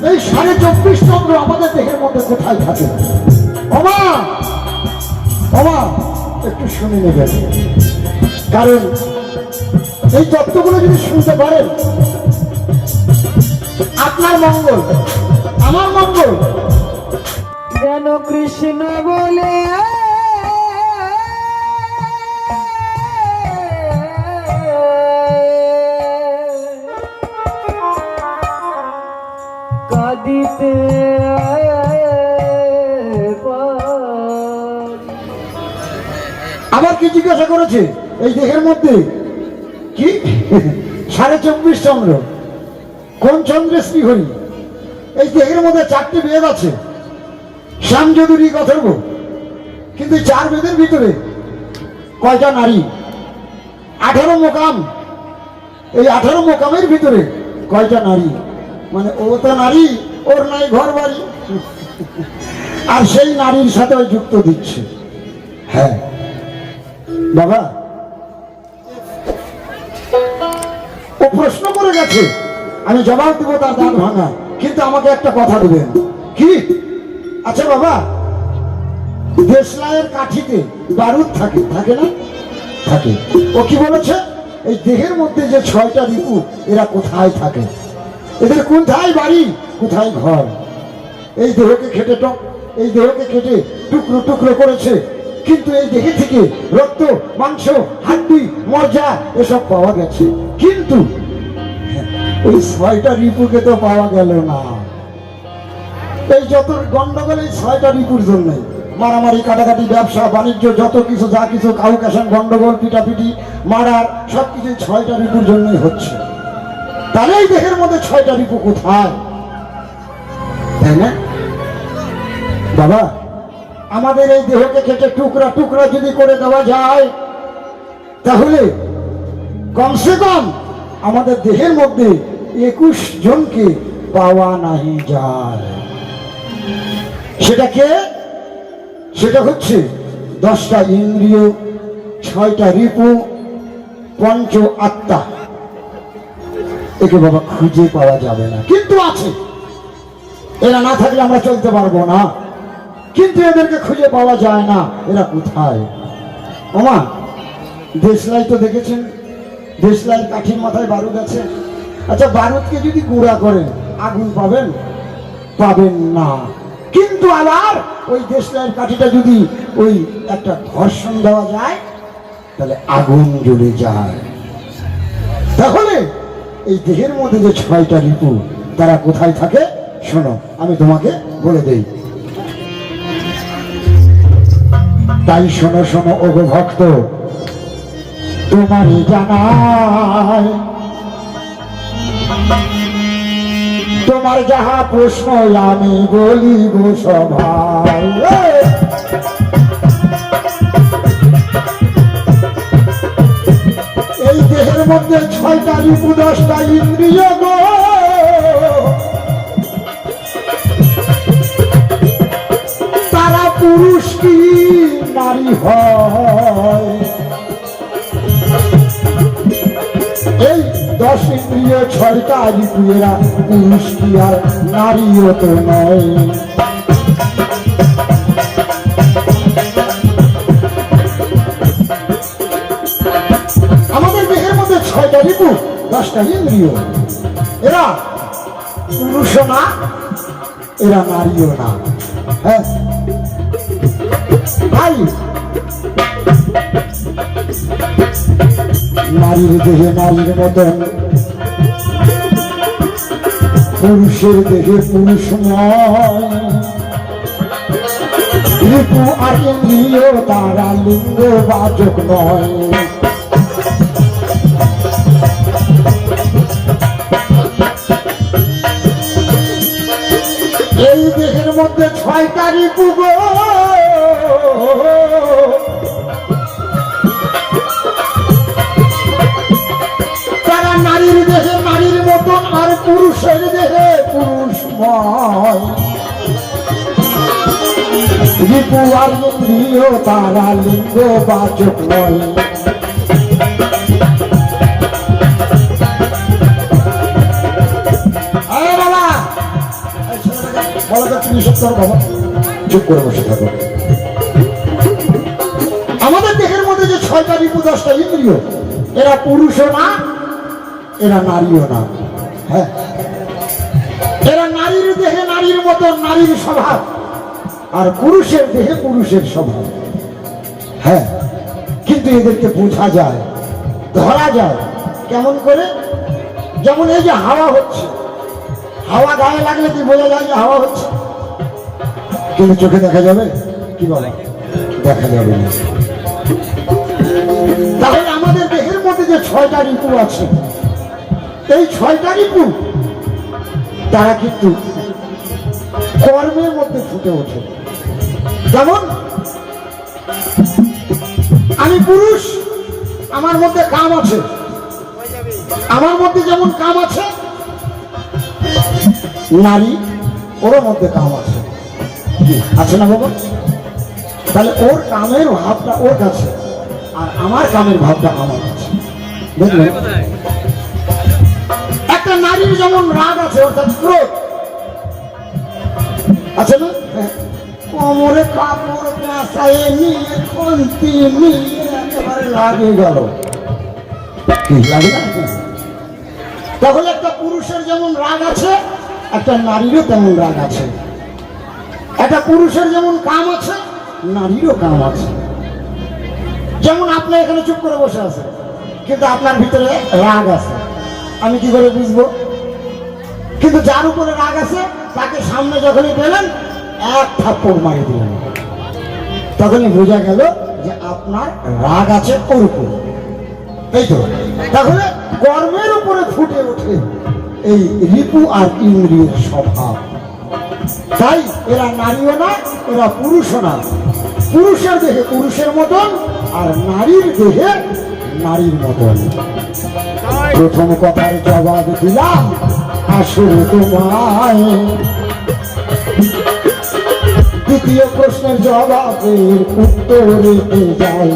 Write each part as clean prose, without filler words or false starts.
এই 24.5 চন্দ্র আমাদের দেহের মধ্যে কোথায় থাকে? ওমা ওমা একটু শুনে নেবেন, কারণ এই তত্ত্বগুলো যদি শুনতে পারেন আপনার মঙ্গল, আমার মঙ্গল। যেন কৃষ্ণ বলে কাঁদিতে আবার কি জিজ্ঞাসা করেছে? এই দেহের মধ্যে কি 24.5 চন্দ্র? কোন চন্দ্রের শ্রী হরি? এই দেহের মধ্যে 4টি বেদ আছে, শ্যাম যদুরী অথর্ব, কিন্তু 4 বেদের ভিতরে কয়টা নারী? 18 মোকাম। এই 18 মোকামের ভিতরে কয়টা নারী? মানে ও তো নারী, ওর নাই ঘর বাড়ি, আর সেই নারীর সাথে ওই যুক্ত দিচ্ছে। হ্যাঁ বাবা, ও প্রশ্ন করে গেছে, আমি জবাব দেবো তার দাঁত ভাঙা, কিন্তু আমাকে একটা কথা দেবেন। কি? আচ্ছা বাবা, দেশলাইয়ের কাঠিতে বারুদ থাকে, থাকে না? থাকে। ও কি বলেছে? এই দেহের মধ্যে যে 6টা রিপু, এরা কোথায় থাকে? এদের কোথায় বাড়ি, কোথায় ঘর? এই দেহকে কেটে টুকরো টুকরো করেছে, কিন্তু এই দেহে থেকে রক্ত, মাংস, হাড্ডি, মজ্জা এসব পাওয়া গেছে, কিন্তু ওই 6টা রিপুকে তো পাওয়া গেল না। এই যত গন্ডগোল এই 6টা রিপুর জন্যই, মারামারি, কাটাকাটি, ব্যবসা বাণিজ্য, যত কিছু যা কিছু কাউকাশন, গন্ডগোল, পিটাপিটি, মারার সবকিছু 6টা রিপুর জন্যই হচ্ছে। তাহলে এই দেহের মধ্যে 6টা রিপু কোথায়? তাই না বাবা? আমাদের এই দেহকে কেটে টুকরা টুকরা যদি করে দেওয়া যায়, তাহলে কমসে কম আমাদের দেহের মধ্যে 21 জনকে পাওয়া নাহি যায়। সেটা কে? সেটা হচ্ছে 10টা ইন্দ্রিয়, 6টা রিপু, পঞ্চ আত্মা। একে বাবা খুঁজে পাওয়া যাবে না, কিন্তু আছে। এরা না থাকলে আমরা চলতে পারবো না, কিন্তু এদেরকে খুঁজে পাওয়া যায় না। এরা কোথায়? ওমা, দেশলাই তো দেখেছেন, দেশলাই কাঠির মাথায় বারুদ আছে। আচ্ছা, বারুদকে যদি গুঁড়া করেন আগুন পাবেন? পাবেন না। কিন্তু আবার ওই দেশলাইয়ের কাঠিটা যদি ওই একটা ঘর্ষণ দেওয়া যায়, তাহলে আগুন জ্বলে যায়। তাহলে এই দেহের মধ্যে যে 6টা রিপু, তারা কোথায় থাকে? শোনো, আমি তোমাকে বলে দেই। তাই শোনো শোনো ওগো ভক্ত, তোমারই জানায়, তোমার যাহা প্রশ্ন আমি বলিব সভায়। এই দেহের মধ্যে 6টা রিপু, 10টা ইন্দ্রিয় গো, তারা পুরুষ কি নারী হয়? এই 10 ইন্দ্রিয়, 6টা রিপু, এরা পুরুষ কি আর নারীও তো নয়। আমাদের দেহের মধ্যে 6টা রিপু, 10টা ইন্দ্রিয়, এরা পুরুষও না, এরা নারীও না। হ্যাঁ ভাই, নারীর দেহে নারীর মতন, পুরুষের দেহে পুরুষময়। রিপু আর ইন্দ্রিয় তারা লিঙ্গ বাচক নয়। এই দেহের মধ্যে 6টা রিপু গো, তারা নারীর দেহে নারীর মতন, আর পুরুষের দেহে পুরুষময়। রিপু আর ইন্দ্রিয় তারা লিঙ্গ বাচক নয়। কিসব তোর বাবা? চুপ করে বসে থাকো। আমাদের দেহের মধ্যে যে 6টা রিপু 10টা ইন্দ্রিয়, এরা পুরুষও না, এরা নারীও না। হ্যাঁ, এরা নারীর দেহে নারীর মতো নারীর স্বভাব, আর পুরুষের দেহে পুরুষের স্বভাব। হ্যাঁ, কিন্তু এদেরকে বোঝা যায়, ধরা যায় কেমন করে? যেমন এই যে হাওয়া হচ্ছে, হাওয়া গায়ে লাগলে কি বোঝা যায় যে হাওয়া হচ্ছে? কিন্তু চোখে দেখা যাবে কি বলে? দেখা যাবে না। তাহলে আমাদের দেহের মধ্যে যে 6টা রিপু আছে, এই 6টা রিপু তারা কিন্তু কর্মের মধ্যে ফুটে ওঠে। যেমন আমি পুরুষ, আমার মধ্যে কাম আছে, আমার মধ্যে যেমন কাম আছে, নারী ওর মধ্যে কাম আছে, আছে না বাবা? তাহলে ওর কামের ভাবটা ওর কাছে, আর আমার কামের ভাবটা আমার কাছে, বুঝলেন? একটা নারীর যেমন রাগ আছে, অর্থাৎ ক্রোধ আছে না? কোমরে কাপড় কাঁচায় নিয়ে খন্তি নিয়ে একেবারে লাগে গেল, কি লাগে না? তাহলে একটা পুরুষের যেমন রাগ আছে, একটা নারীরও তেমন রাগ আছে। একটা পুরুষের যেমন কাম আছে, নারীরও কাম আছে। যেমন আপনি এখানে চুপ করে বসে আছেন, কিন্তু আপনার ভিতরে রাগ আছে, আমি কি করে বুঝবো? কিন্তু যার উপরে রাগ আছে তাকে সামনে যখনই পেলেন, এক থাপ্পড় মারি দিলেন, তখনই বোঝা গেল যে আপনার রাগ আছে ওর উপর। এই তো, তাহলে কর্মের উপরে ফুটে ওঠে এই রিপু আর ইন্দ্রিয়ের স্বভাব। তাই এরা নারীও না, এরা পুরুষও না। পুরুষের দেহে পুরুষের মতন, আর নারীর দেহে নারীর মতন। প্রথম কথার জবাব দিলাম আসলে তোমায়, দ্বিতীয় প্রশ্নের জবাবের উত্তর রেখে যাই।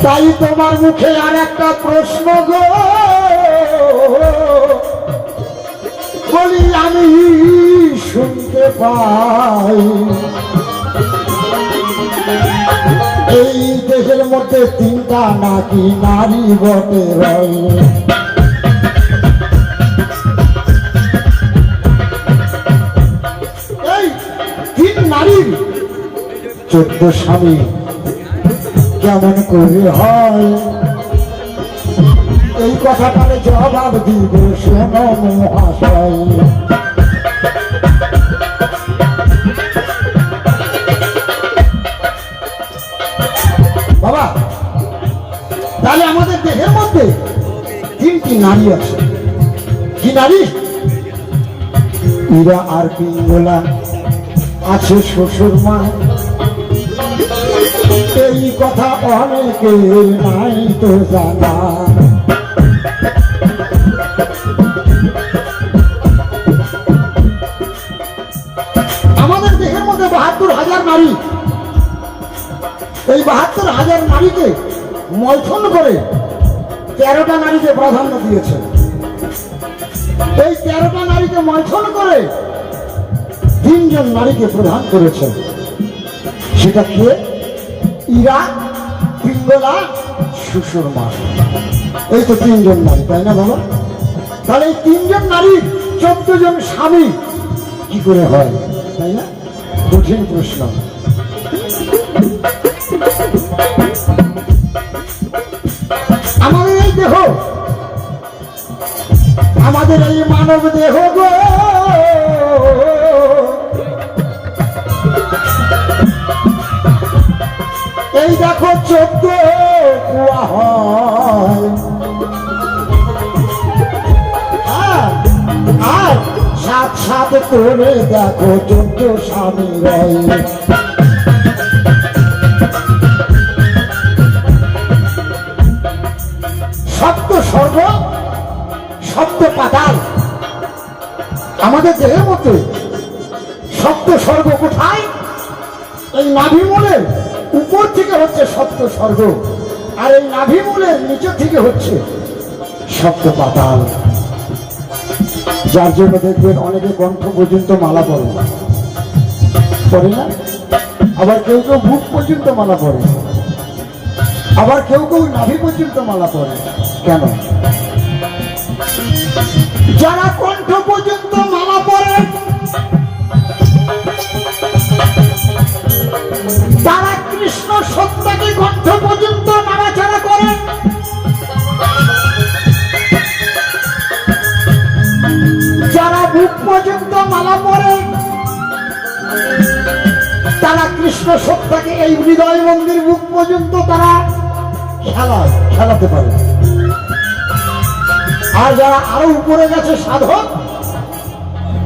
তাই তোমার মুখে আর একটা প্রশ্ন গো, বলি আমি শুনতে পাই, এই দেশের মধ্যে 3টা নাকি নারী বটে রয়? এই 3 নারীর 14 স্বামী কেমন করে হয়? এই কথাটার জবাব দিব শোনো মহাশয়। বাবা, তাহলে আমাদের দেহের মধ্যে 3টি নারী আছে। কি নারী? ইরা আর পিঙ্গলা, আছে শ্বশুর মা। এই কথা অনেকে নাই তো জানা। আমাদের দেহের মধ্যে 72,000 নারী। এই 72,000 নারীকে মন্থন করে 13টা নারীকে প্রাধান্য দিয়েছে। এই 13টা নারীকে মন্থন করে 3 জন নারীকে প্রদান করেছে। সেটা কে? ইরা, পিঙ্গলা, শ্বশুর মা। এই তো 3 জন নারী, তাই না বাবা? তাহলে এই 3 জন নারীর 14 জন স্বামী কি করে হয়, তাই না? কঠিন প্রশ্ন। আমাদের এই দেহ, আমাদের এই মানব দেহ গো, এই দেখো 14 কুয়া হয়, আর 7 করে দেখো 14 স্বামী রয়। সপ্ত স্বর্গ, সপ্ত পাতাল আমাদের দেহের মধ্যে। সপ্ত স্বর্গ কোথায়? এই নাভিমূলের উপর থেকে হচ্ছে সপ্ত স্বর্গ, আর এই নাভি মূলের নিচে থেকে হচ্ছে সপ্ত পাতাল, যার জন্য দেখবেন অনেকে কণ্ঠ পর্যন্ত মালা পরে না, আবার কেউ কেউ বুক পর্যন্ত মালা পরে, আবার কেউ কেউ নাভি পর্যন্ত মালা পরে। কেন? যারা কণ্ঠ পর্যন্ত মালা পরে তারা কৃষ্ণ সত্তাকে কণ্ঠ পর্যন্ত নাড়াচাড়া করে, যারা বুক পর্যন্ত মালা পরে তারা কৃষ্ণ সত্তাকে এই হৃদয় মন্দির বুক পর্যন্ত তারা খেলাতে পারে। আর যারা আরো উপরে গেছে সাধক,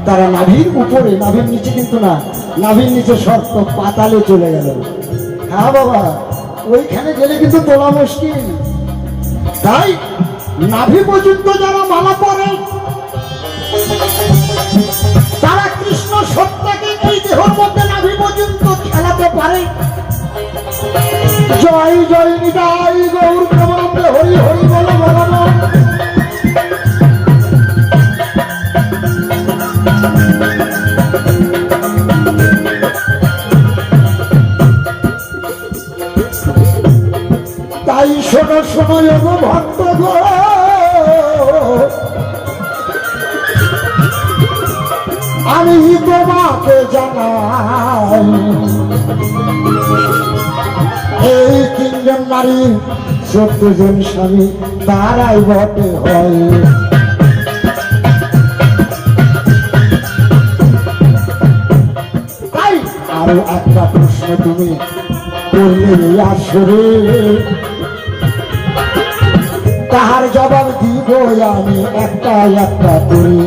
তারা নাভির উপরে, নাভির নিচে কিন্তু না, নাভির নিচে শর্ত পাতালে চলে গেল। হ্যাঁ বাবা, ওইখানে গেলে কিন্তু তোলা মুশকিল। তাই নাভি পর্যন্ত যারা মালা পরে তারা কৃষ্ণ সত্তাকে এই দেহের মধ্যে নাভি পর্যন্ত খেলাতে পারে। জয় জয় নিতাই গৌর প্রেমানন্দে হরি হরি বলো বলো। তাই শোনো শোনো গো ভক্ত গো, আমি তোমাকে জানাই এই তিনজন নারী 14 জন স্বামী তারাই বটে হয়। তাই আরো একটা প্রশ্ন তুমি করলে আসরে, তাহার জবাব দিব আমি একটা একটা করে।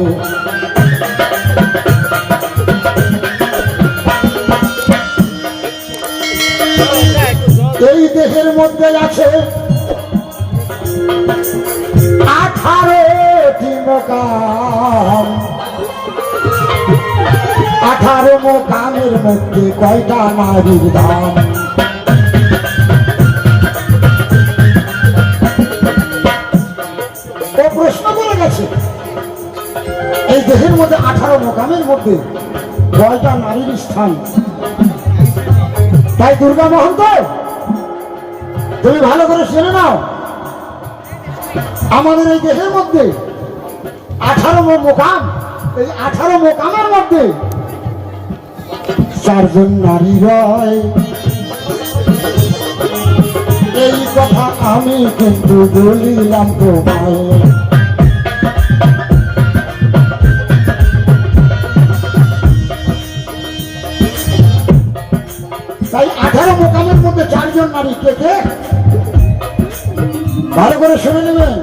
এই দেহের মধ্যে আছে 18টি মোকাম। 18 মোকামের মধ্যে কয়টা নারীর দাম? ও প্রশ্ন করে গেছে এই দেহের মধ্যে 18 মোকামের মধ্যে কয়টা নারীর স্থান? তাই দুর্গা মহন্ত তুমি ভালো করে শুনে নাও, আমাদের এই দেহের মধ্যে 18 মোকাম, এই 18 মোকামের মধ্যে 4 জন নারী রয়। এই কথা আমি কিন্তু বলিলাম তোমায়। তাই 18 মোকামের মধ্যে 4 জন নারী কে কে? ভালো করে শুনে নেবেন।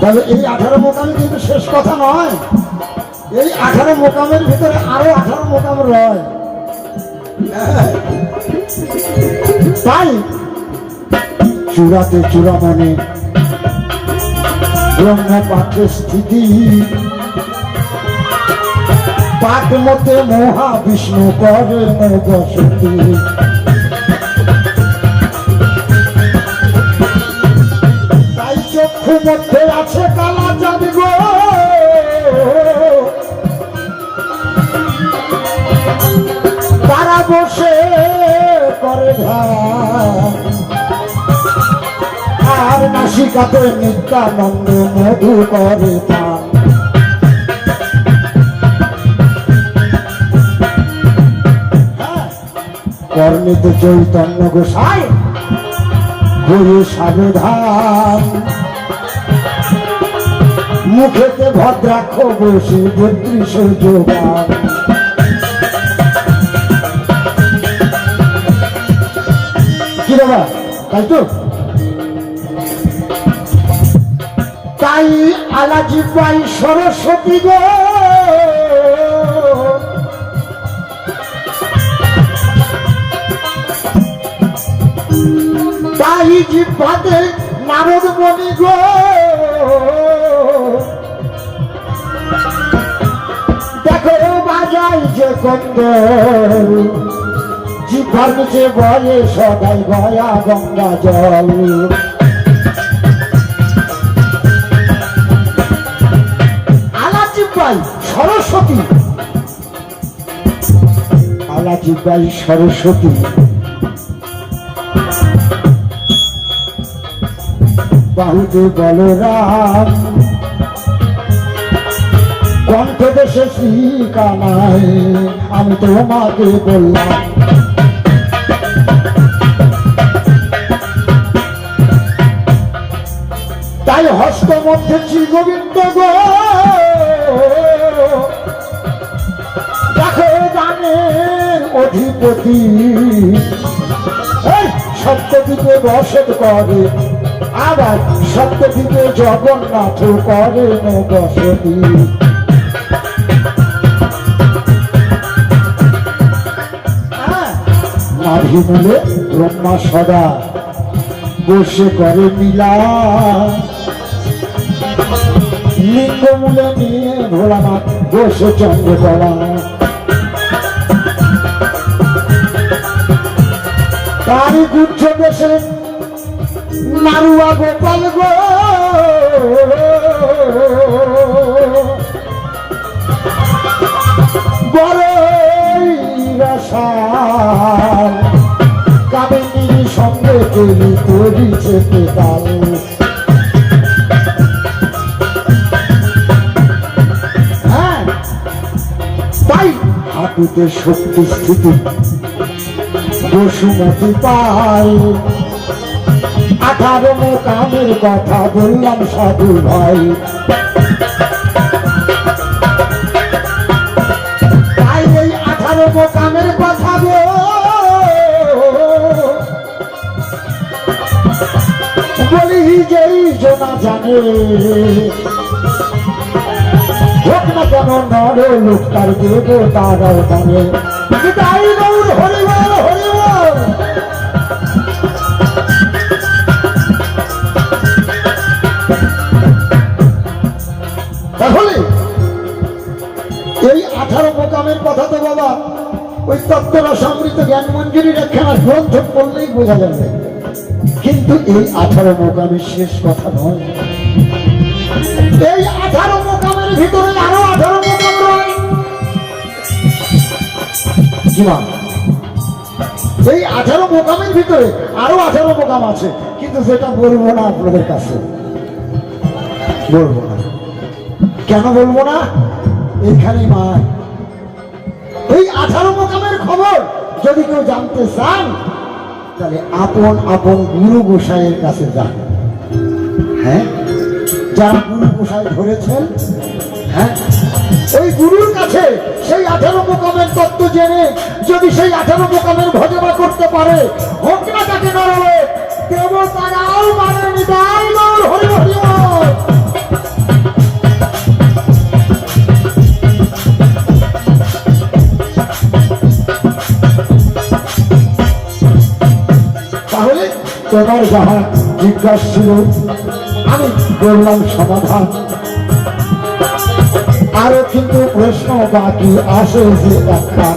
তবে এই 18 মোকামে কিন্তু শেষ কথা নয়, এই 18 মোকামের ভিতরে আরো 18 মোকাম রয়। তাই চূড়াতে চূড়ামণি ব্রহ্ম পাঠে স্থিতি, পাঠ মতে মহা বিষ্ণু করে বসতি। তাই চক্ষু মধ্যে আছে কালা চাঁদ গো, তারা বসে করে ধ্যান। আর নাসিকাতে নিত্যানন্দ মধু করে পান। কর্ণিতে চৈতন্য গোসাই গুরু সাবধান, মুখেতে ভদ্রাক্ষ বসে 32 যোগান। কি বাবা, তাই তো? তাই আলাজি পাই সরস্বতী গো, তাই জিহ্বাতে নারদ মণি গো, দেখো বাজাই যে কন্দর জিভার নিচে বয়ে সদাই গয়া গঙ্গা জল। আলা জিভাই সরস্বতী, আলা জিভাই সরস্বতী, বাহুতে বলরাম, কণ্ঠ দেশে শ্রীকানায় আমি তোমাকে বললাম। তাই হস্ত মধ্যে শ্রী গোবিন্দ গো, দেখো গানের অধিপতি, সপ্তদ্বীপে বসত করে, আবার সপ্তদ্বীপে জগন্নাথ করেন বসতি। নাভি মূলে ব্রহ্মা সদা বসে করে মিলা, লিঙ্গ মূলে নিয়ে ভোলানাথ বসে চন্দ্রকলা। তারই গুচ্ছ দেশে নারুয়া গোপাল গো, বড়ই রসাল, কামিনীর সঙ্গে তৈরি করিছে পেতাল। হ্যাঁ, তাই হাঁটুতে শক্তি স্থিতি বসুমতি পায়। 18 মোকামের কথা বললাম সাধু ভাই, তাই এই 18 মোকামের কথা গো বলি যেই জনা জানে, হোক না কেন নর লোক তার দেব তারাও জানে। তাই গৌর হরিবল হরিবল। তাহলে এই 18 মোকামের কথা তো বাবা ওই তত্ত্বরসামৃত জ্ঞানমঞ্জুরির একখানা গ্রন্থ পড়লেই বোঝা যাবে, কিন্তু এই 18 মোকামের শেষ কথা নয়। এই 18 মোকামের ভিতরে আরো 18 মোকাম রয়। এই 18 মোকামের ভিতরে আরো 18 মোকাম আছে, কিন্তু সেটা বলবো না আপনাদের কাছে, বলবো না। কেন বলবো না? এইখানেই মা, এই 18 মোকামের খবর যদি কেউ জানতে চান তাহলে আপন আপন গুরু গোসাইয়ের কাছে যান। হ্যাঁ, যারা গুরু গোসাই ধরেছেন, হ্যাঁ, ওই গুরুর কাছে সেই 18 মোকামের তত্ত্ব জেনে যদি সেই 18 মোকামের ভজনা করতে পারে, হোক না তাকে নরলোক, দেবতারাও মানে নিতাই গৌর হরি হরি বল। তাহলে তোমার যাহা জিজ্ঞাসা ছিল আমি বললাম সমাধান, আরো কিন্তু প্রশ্ন বাকি আসে যে একটা।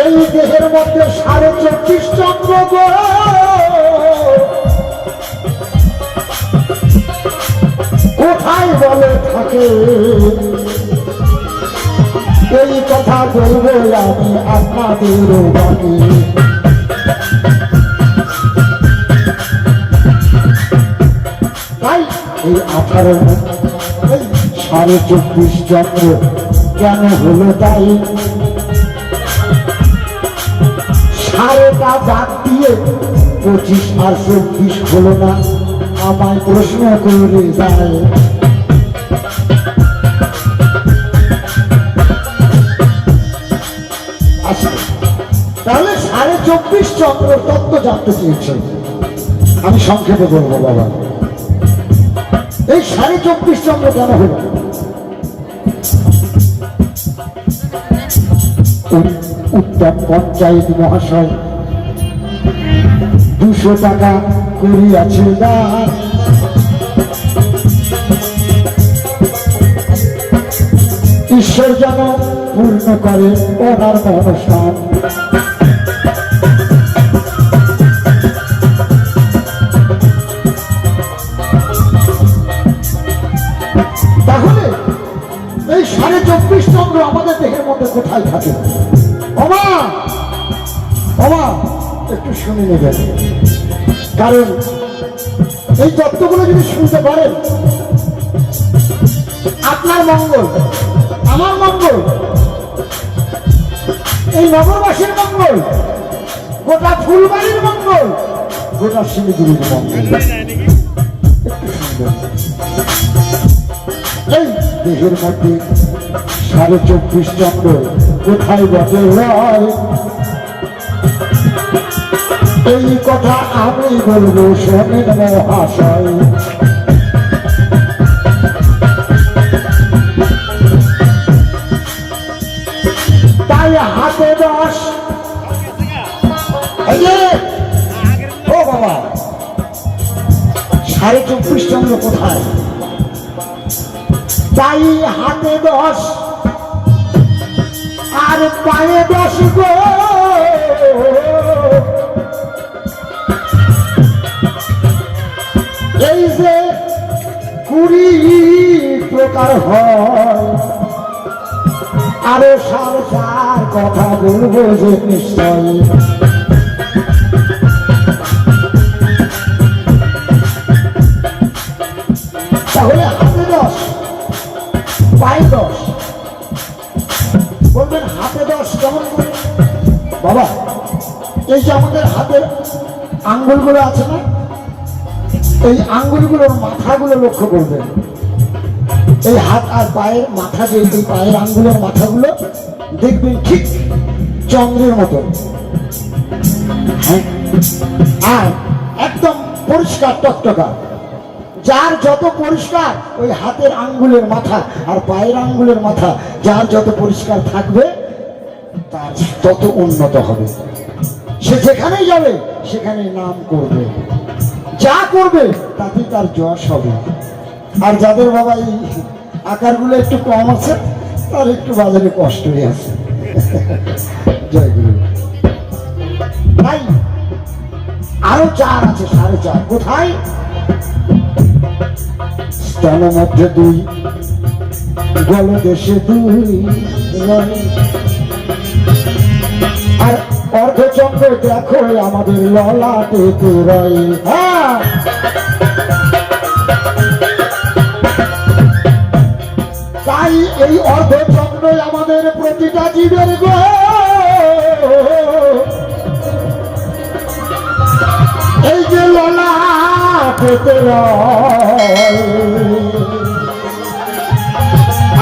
এই দেহের মধ্যে 24.5 চন্দ্র গো, কোথায় বলে থাকে? এই কথা বলবো আমি আপনাদেরও বাকি। তাই এই 18 24.5 চন্দ্র কেন হলো? তাই 12টা জাত দিয়ে 25 আর 24 হলো না, আমায় প্রশ্ন করে যায়। তাহলে 24.5 চন্দ্র তত্ত্ব জানতে চেয়েছেন, আমি সংক্ষেপে বলবো বাবা। এই 24.5 চন্দ্র কেন হলো? উত্তম পঞ্চায়েত মহাশয় 200 টাকা করিয়াছে দান, ঈশ্বর যেন পূর্ণ করে ওনার মনস্কাম। তাহলে এই 24.5 চন্দ্র আমাদের দেহের মধ্যে কোথায় থাকে? ওমা ওমা একটু শুনে নেবেন, কারণ এই তত্ত্বগুলো যদি শুনতে পারেন আপনার মঙ্গল, আমার মঙ্গল, এই নগরবাসীর মঙ্গল, গোটা ফুলবাড়ির মঙ্গল, গোটা শিলিগুড়ির মঙ্গল। একটু শুনবেন, এই দেহের মধ্যে 24.5 চন্দ্র কোথায় বসে হয়, এই কথা আমি বলবো শোনেন মহাশয়। তাই হাতে 10, ও বাবা 24.5 চন্দ্র কোথায়? তাই হাতে 10 আর পায়ে 10 গো, এই যে 20 প্রকার হয়, আরো সার কথা বলবো যে নিশ্চয়। তাহলে হাতে 10 পায়ে 10, বলবেন হাতে 10 কেমন করে? বাবা এই যে আমাদের হাতের আঙ্গুলগুলো আছে না, এই আঙ্গুলগুলোর মাথাগুলো লক্ষ্য করবেন। এই হাত আর পায়ের মাথা, যে এই পায়ের আঙ্গুলের মাথাগুলো দেখবেন ঠিক চন্দ্রের মতো, হ্যাঁ, আর একদম পরিষ্কার টকটকা। যার যত পরিষ্কার ওই হাতের আঙ্গুলের মাথা আর পায়ের আঙ্গুলের মাথা যার যত পরিষ্কার থাকবে তার তত উন্নত হবে। সে যেখানেই যাবে সেখানে নাম করবে, যা করবে তাতে তার যশ হবে। আর যাদের বাবা এই আকারগুলো একটু কম আছে তার একটু বাজারে কষ্টই আছে। জয় গুরু। তাই আরো 4 আছে, 4.5 কোথায়? স্তন মধ্যে 2, গলদেশে 2, আর অর্ধচন্দ্র দেখো আমাদের ললাটে রয়। হ্যাঁ, তাই এই অর্ধচন্দ্রই আমাদের প্রতিটা জীবের গো, এই যে ললাটে রয়,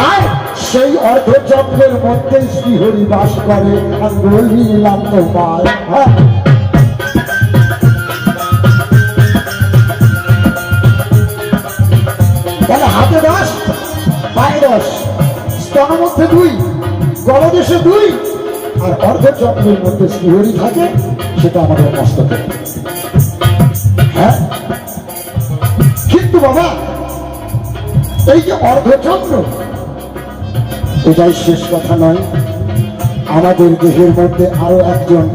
আর সেই অর্ধচন্দ্রের মধ্যে শ্রীহরি বাস করে। আর বলিলাম তোমায়, হ্যাঁ, তাহলে হাতে 10 পায়ে 10, স্তন মধ্যে 2, গলদেশে 2, আর অর্ধচন্দ্রের মধ্যে শ্রীহরি থাকে, সেটা আমাদের মস্তকে। হ্যাঁ, কিন্তু বাবা এই যে অর্ধচন্দ্র, এটাই শেষ কথা নয়। আমাদের দেহের মধ্যে আরো একজন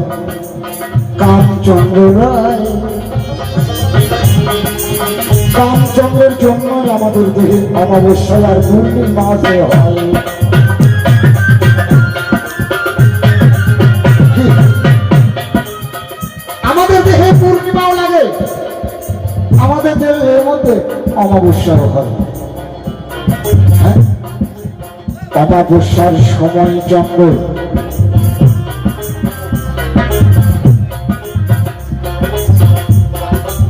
কামচন্দ্র রায়। কামচন্দ্রের জন্য আমাদের দেহে অমাবস্যা আর পূর্ণিমা হয়। আমাদের দেহে পূর্ণিমাও লাগে, আমাদের দেহের মধ্যে অমাবস্যাও হয়। হ্যাঁ, অমাবস্যার সময় চন্দ্র,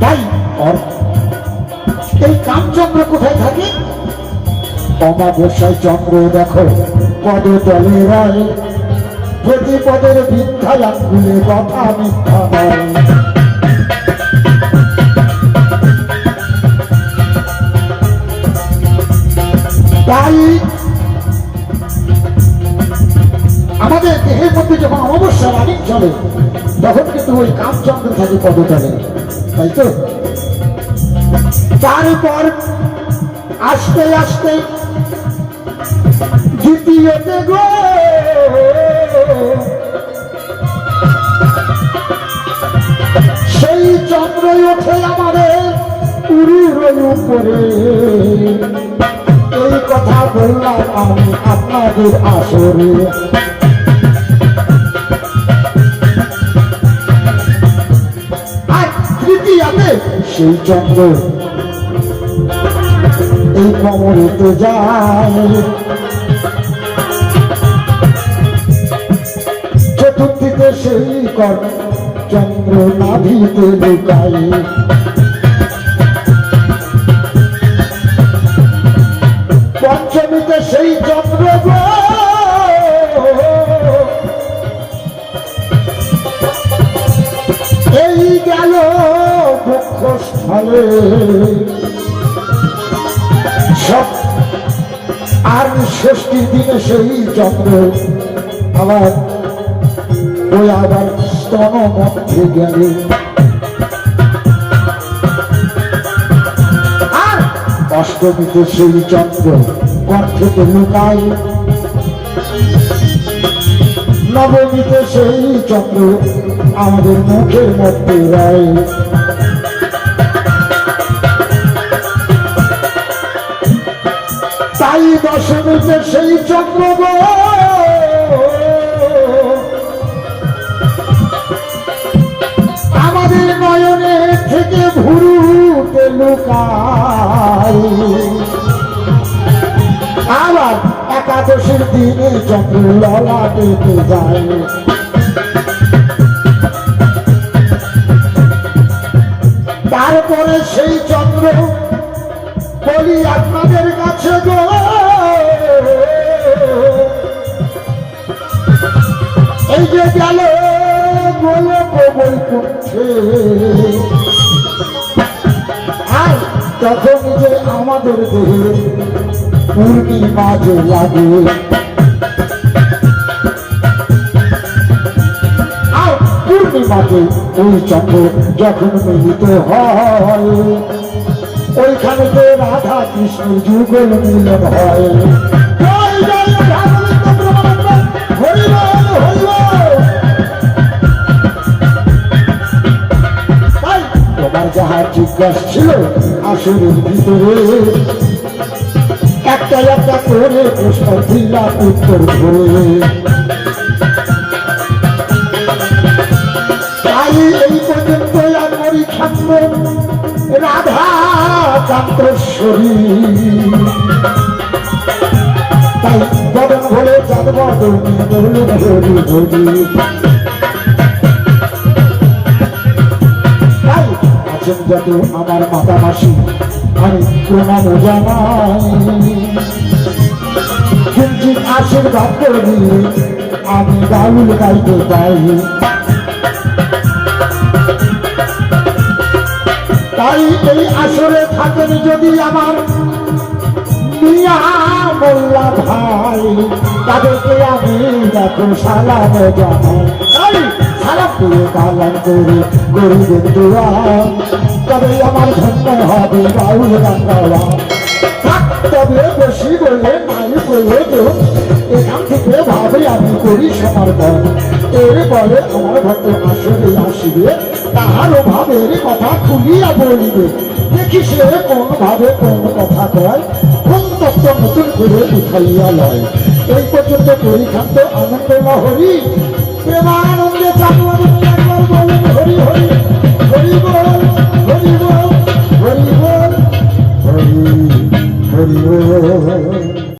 তাই এই কামচন্দ্র কোথায় থাকে? অমাবস্যায় চন্দ্র দেখো পদতলে রায়, প্রতি পদের মিথ্যায় আঙ্গুলে কথা মিথ্যা নয়। তাই আমাদের দেহের মধ্যে যখন অমাবস্যা রানিং চলে তখন কিন্তু ওই কামচন্দ্র থাকে পদতলে, তাই তো? তারপর আস্তে আস্তে তৃতীয়তে গো সেই চন্দ্র ওঠে আমাদের পুরীর উপরে। এই কথা বললাম আমি আপনাদের আসরে। আর তৃতীয়াতে সেই চন্দ্র এই কমরেতে যায়। চতুর্থীতে সেই চন্দ্র নাভিতে লুকায়। পঞ্চমীতে সেই চন্দ্র এই গেল বক্ষস্থলে। সব আর ষষ্ঠীর দিনে সেই চন্দ্র আবার ওই আবার স্তন মধ্যে গেলে। আর অষ্টমীতে সেই চন্দ্র কণ্ঠেতে লুকায়। নবমীতে সেই চন্দ্র আমাদের মুখের মধ্যে রয়। তাই দশমীতে সেই চন্দ্র আমাদের নয়নের থেকে ভুরুতে লুকায়। আবার একাদশীর দিনে চন্দ্র ললাটেতে যায়। তারপরে সেই চন্দ্র বলি আপনাদের কাছে গো এই যে গেল গোলক বৈকুণ্ঠে। আর তখন যে আমাদের দেহে পূর্ণিমা যে লাগে। আর পূর্ণিমাতে ওই চন্দ্র যখন মিলিত হয় ওইখানে তো রাধা কৃষ্ণের যুগল মিলন হয়। তোমার যাহা জিজ্ঞাসা ছিল আসরের ভিতরে একটা একটা করে প্রশ্ন দিলাম উত্তর ধরে। তাই এই পর্যন্ত আমি খাদ্য রাধা চান্দ্রেশ্বরী। তাই বদন ভরে চাঁদ বদন ধরি ধরি। তাই আছেন যত আমার মাতা মাসি আমি প্রণাম জানাই। কিঞ্চিত আশীর্বাদ করি আমি গাউল গাইতে পাই। তাই এই আসরে থাকেন যদি আমার মিয়া মোল্লা ভাই তাদেরকে আমি দেখো সালাম জানাই। তাই সালাম দিয়ে পালন করে গরিবের দোয়া তবে আমার ধন্য হবে বাউল গান গাওয়া। তবে বেশি বলে নাই বলে তো এখান থেকে ভাবে আমি করি সমর্পণ। এরপরে আমার ভক্ত আসরে আসিবে তাহার ভাবের কথা খুলিয়া বলিবে। দেখি সে কোন ভাবে কোন কথা কয় কোন তত্ত্ব নতুন করে উঠাইয়া লয়। এই পর্যন্ত পরীক্ষান্ত আনন্দ লহরী প্রেমানন্দে চাঁদ